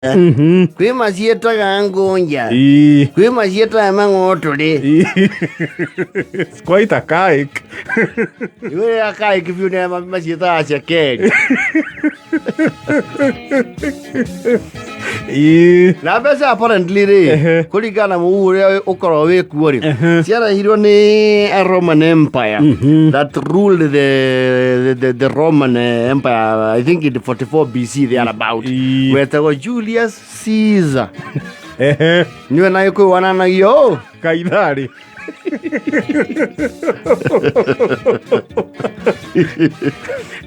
Kwi macietaga ngonja. Kwi macietaga mang'otore. It's quite a cake. Iwe a cake biu ne macietaga cekeri. Na mbeca apparently ri kuringana mugu uria ukorwo wikuo ri ciarahirwo ni a Roman Empire that ruled the Roman Empire, I think in 44 BC they are about, wetagwo Julius Caesar. Niwe na yuko wananagio Kaithari.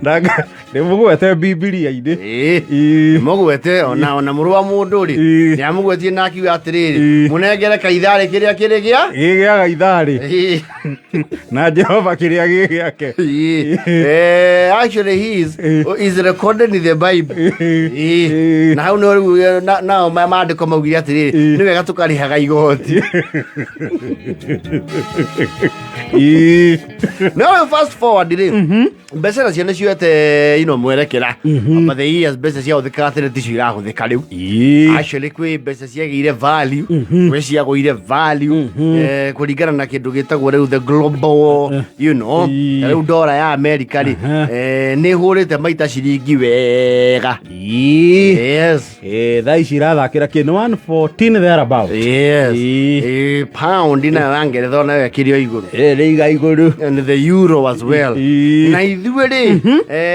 Ndaga nimugwete Bibilia-ini mugwete ona mũrũ wa mũndũ ri nĩ amũgwetie na akiuga atĩrĩrĩ mũnengere Kaithari kĩrĩa kĩrĩ gĩa Gaithari na Jehova kĩrĩa gĩake. Actually he is recorded in the Bible. Na hau nao maandĩko maugire atĩrĩrĩ nĩ wega tũkarĩhaga igoti. No, fast forward ri mbeca nacio nĩ cioete mwerekera over the years. Mbeca ciahũthĩkaga tene ticio irahuthĩka rĩu. Actually kwĩ mbeca ciagĩire value, kwĩ ciagũire value kũringana na kĩndũ gĩtagwo rĩu the global rĩu ndora ya America ri nĩ hũrĩte maita ciringi wega. Yes, thaa ici irathakĩra kĩndũ 114 thereabout. Yes, pound nayo ya Ngeretha nayo ĩkĩrĩ o igũrũ, ĩrĩ igũrũ, and the euro as well. Na ithuĩ rĩ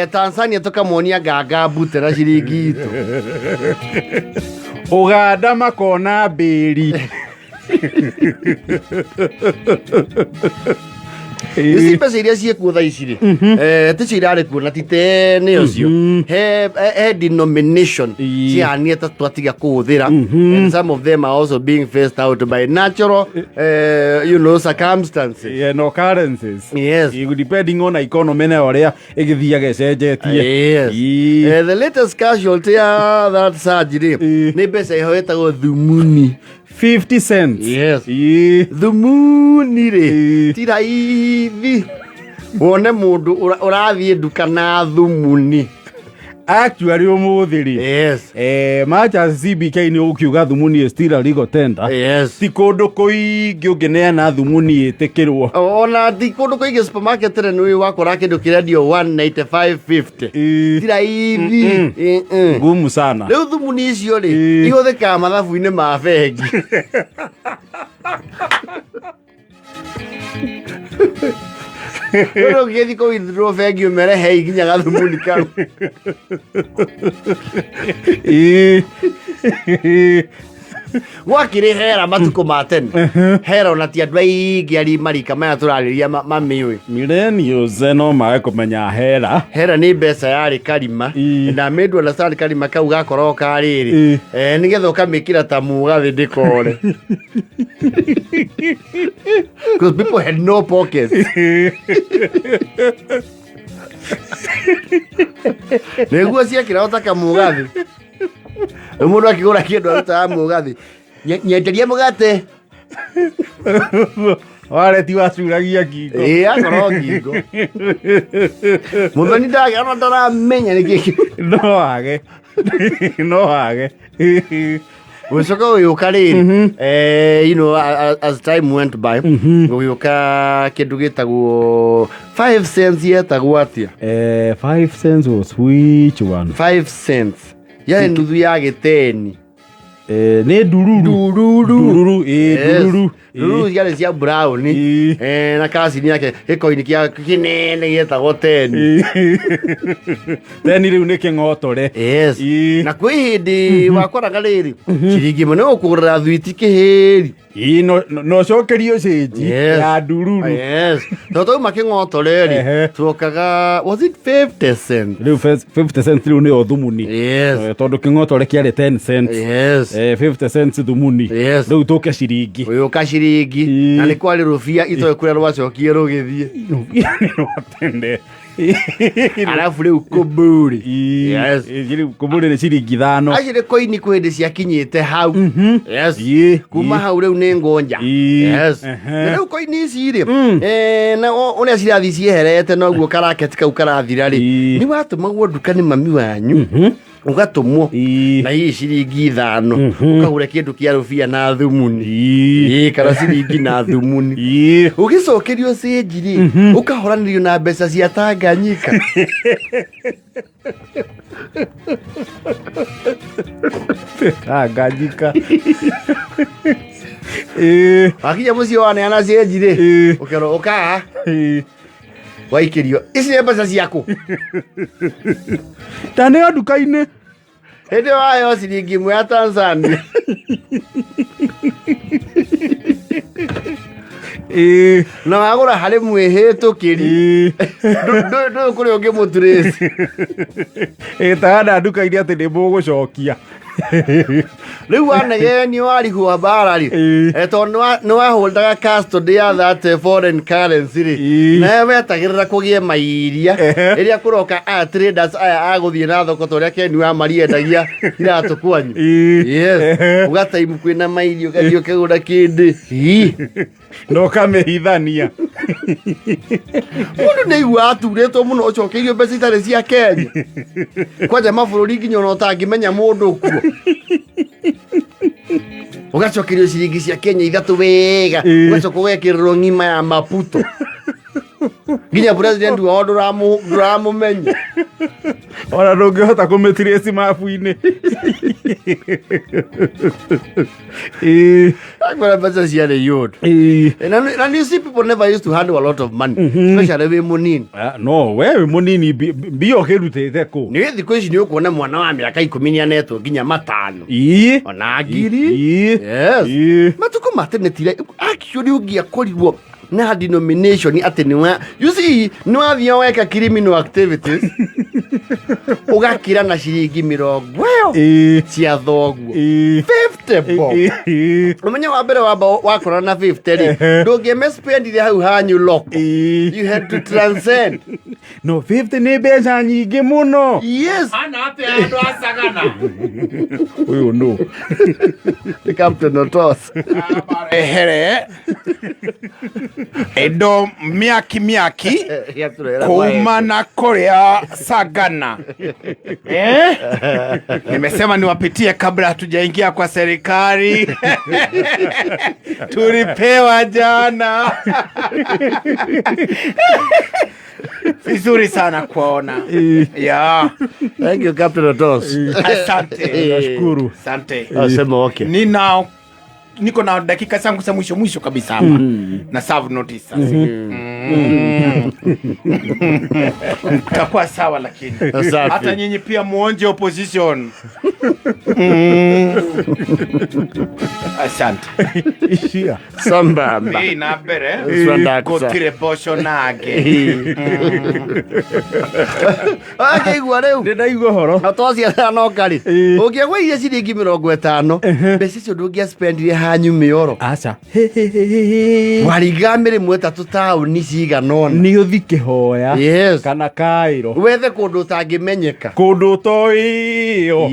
Tanzania tũkamonia nganga mbute na ciringi itũ. Uganda makona mbĩri. Ici mbeca iria ciĩkuo thaa ici rĩ ticio irarĩ kuo na ti tene ũcio. He denomination cihanie ta twatiga kũhũthĩra, and some of them are also being phased out by natural circumstances. No currencies. Yes. Depending on economy na ũrĩa ĩgĩthiaga ĩcenjetie. Yes. The latest casualty ya that surgery nĩ mbeca iho ĩtagwo thumuni. 50 cents. Yes. Thumuni rĩ ti raithi wone mũndũ ũrathiĩ nduka na thumuni. Actually ũmũthĩ rĩ macha CBK nĩ ũkiuga thumuni is still a legal tender. Yes. Ti kũndũ kũingĩ ũngĩneana thumuni ĩtĩkĩrwo. Ona ti kũndũ kũingĩ supermarket nĩ wakora kĩndũ kĩrendio 195.50. Ti raithi. Ngumu sana. Rĩu thumuni icio rĩ ihũthĩkaga mathabu-inĩ ma bengi. Pero ũgĩthiĩ kũwithdraw bengi ũmerehe nginya gathumuni kau. Gwakĩrĩ hera matukũ ma tene hera ona ti andũ aingĩ ari marika maya tũrarĩria mamĩũĩ. Millennials no maage kũmenya hera. Hera nĩ mbeca yarĩ karima na made to understand karima kau gakorwo karĩrĩ nĩgetha ũkamĩkĩra ta mũgathĩ ndĩkore. Because people had no pockets. Nĩguo ciekĩra ũtaka mũgathĩ mũndũ akĩgũra kĩndũ arutaga mũgathĩ nyenderia mũgate. Wareti wacuragia ngingo. Akorwo ngingo mũthoni ndagĩa ona ndaramenya nĩkĩ. No age Ũcoka ũyũka rĩrĩ as time went by ũyũka kĩndũ gĩtagwo 5 cents yetagwo atĩa? 5 cents was which one? 5 cents yarĩ nuthu ya gĩteni. Nĩ ndururu. Ndururu ciarĩ cia brown na kasini yake gĩkoini kĩa kĩnene gĩetagwo teni. Teni rĩu nĩ kĩng'otore. Yes. Na kwĩ hĩndĩ wakoraga rĩrĩ ciringi ĩmwe nĩ ũkũgũrĩra thwiti kĩhĩri. No cokerio cĩnji ya ndururu. Yes. Twauma kĩng'otore rĩ tuokaga was it 50 cents? Rĩu 50 cents rĩu nĩyo thumuni. Yes. Tondũ kĩng'otore kĩarĩ 10 cents. Yes. 50 cents thumuni. Yes. Rĩu tũke ciringi. Ũyũka ciringi na nĩ kwarĩ rũbia itoĩ kũrĩa rwacokire rũgĩthiĩ. Rwatende. Alafu rĩu kũmbũrĩ. Yes. Kũmbũrĩ nĩ ciringi 5. Acirĩ koini kwĩ hĩndĩ ciakinyĩte hau. Yes. Kuma hau rĩu nĩ ngonja. Yes. Na rĩu koini ici rĩ na ũrĩa cirathiĩ cieherete noguo karaketi kau karathira rĩ nĩ watũmagwo nduka nĩ mami wanyu ugatumwo na hii ciringi 5 ukagura kindu kia rubia na thumuni kana ciringi na thumuni ugicokerio cenjiri ukahoranirio na mbeca cia Tanganyika Tanganyika akinya muciĩ waneana cenjiri ukero ukaa waikirio ici nĩ mbeca ciaku tane o nduka-inĩ hĩndĩ wayo ciringi 1 ya Tanzania na wagũra harĩ mwĩhĩtũkĩri ndũĩ kũrĩa ũngĩmũturĩci ĩtagana nduka-inĩ atĩ nĩ mũgũcokia rĩu wanegenio warihwo mbara rĩ tondũ nĩ wahũndaga custody ya that foreign currency rĩ nawe wetagĩrĩra kũgĩe mairia ĩrĩa kũroka traders aya agũthiĩ na thoko ta ũrĩa Keni wa mariendagia iratũ kwanyu ũgataimu kwĩna mairio ũgathiĩ ũkagũra kĩndĩ na ũkamĩhithania mũndũ nĩ aigua aturĩtwo mũno ũcokeirio mbeca itarĩ cia Kenya kwanja mabũrũri nginya ona ũtangĩmenya mũndũ kuo ugacokerio ciringi cia Kenya 3 wega ugacoka ugekĩrĩrwo ng'ima ya Maputo nginya president wao ndũramũmenya ona ndũngĩhota kũmĩtirĩci mabu-inĩ akwara mbeca ciarĩ yũndũ and you see people never used to handle a lot of money especially wĩ mũnini no we wĩ mũnini mbia ũkĩrutĩte kũ nĩ thikũ ici nĩ ũkuona mwana wa mĩaka 10 nĩanetwo nginya 5 ona ngiri matukũ matene tire actually ũngĩakorirwo na denomination atĩ nĩwa you see nĩwathiĩ weka criminal activities ugakira na ciringi 20 cia thoguo 50 bob umenya wa mbere wakora na 50 rĩ ndũngĩmespendire hau hanyu loko you had to transcend no 50 nĩ mbeca nyingĩ mũno yes ana ape andũ acagana ũyũ no the captain otos ehere endo miaki kuma na kũrĩa Sagana nimesema niwapitie kabla hatujaingia kwa serikali tulipewa jana vizuri sana kuona yeah. Thank you Captain Otos. Asante nashukuru asante asema okay niko na dakika zangu za mwisho kabisa hapa na serve notice sasa takuwa sawa lakini hata nyinyi pia muonje opposition asante ishia sambamba na bere gotire posho nage akigwa rĩu ndĩraigua horo atwacia anoka rĩ ũngĩagwa iria ciringi 50 mbeca icio ndũngĩaspendire hanyu mĩoro aca waringa mĩrĩmwe 3 taũni ciganona nĩ ũthi kĩhoya kana Kairo wethe kũndũ ũtangĩmenyeka kũndũ ũtoĩyo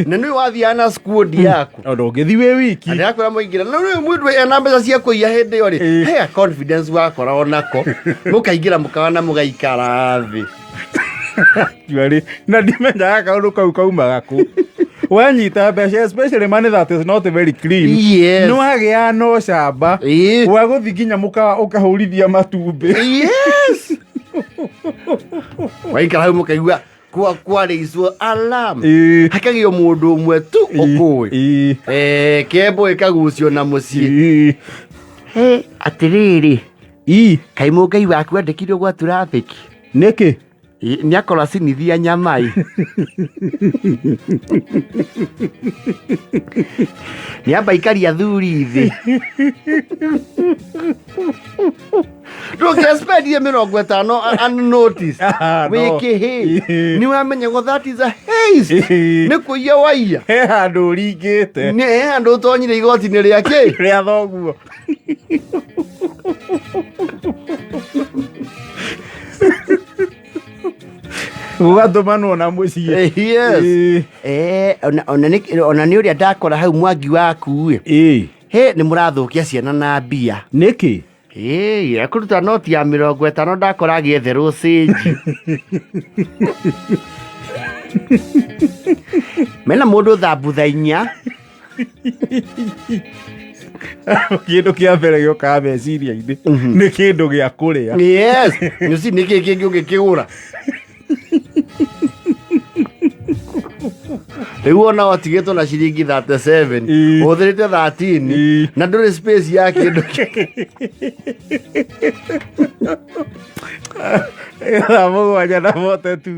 na nĩ wathiaga na squad yaku ndũngĩthi wĩ wiki ndakwĩra mũingĩra na rĩu mũndũ ena mbeca cia kũiya hĩndĩ ĩyo rĩ hea confidence wakoragwo nako mũkaingĩra mũkawana mũgaikara thĩ juarĩ na ndimenyaga kaũndũ kau kaumaga kũ wanyita mbeca especially money that is not very clean nĩ wagĩa no camba wa gũthi nginya ũkahũrithia matumbĩ waikara hau mũkaigua kwarĩicwo alarm hakagio mũndũ ũmwe tu ũkũĩ kembo ĩkagucio na mũciĩ atĩrĩrĩ kaĩ mũngai waku andĩkirwo gwa turafiki nĩkĩ nĩ akora cinithia nyamai nĩ amba ikaria thuri thĩ ndũngĩspendire 50 unnoticed wĩkĩhĩ nĩ wamenyagwo that is a haste nĩ kũiya waiya he handũ ũringĩte he handũ ũtonyire igoti-inĩ rĩa kĩ rĩa thoguo ũgatũmanwo na mũciĩ ona nĩ ũrĩa ndakora hau mwangi waku nĩ mũrathũkia ciana na mbia nĩkĩ ekũruta noti ya 50 ndakora agĩetherwo sĩnji mena mũndũ thambutha 4 kĩndũ kĩa mbere gĩũkaga meciria-inĩ nĩ kĩndũ gĩa kũrĩa. Yes, nyusi nĩ kĩĩ kĩngĩ ũngĩkĩgũra rĩu ona watigĩtwo na ciringi 37 ũhũthĩrĩte 13 na ndũrĩ space ya kĩndũ thaa mũgwanja na mote tu.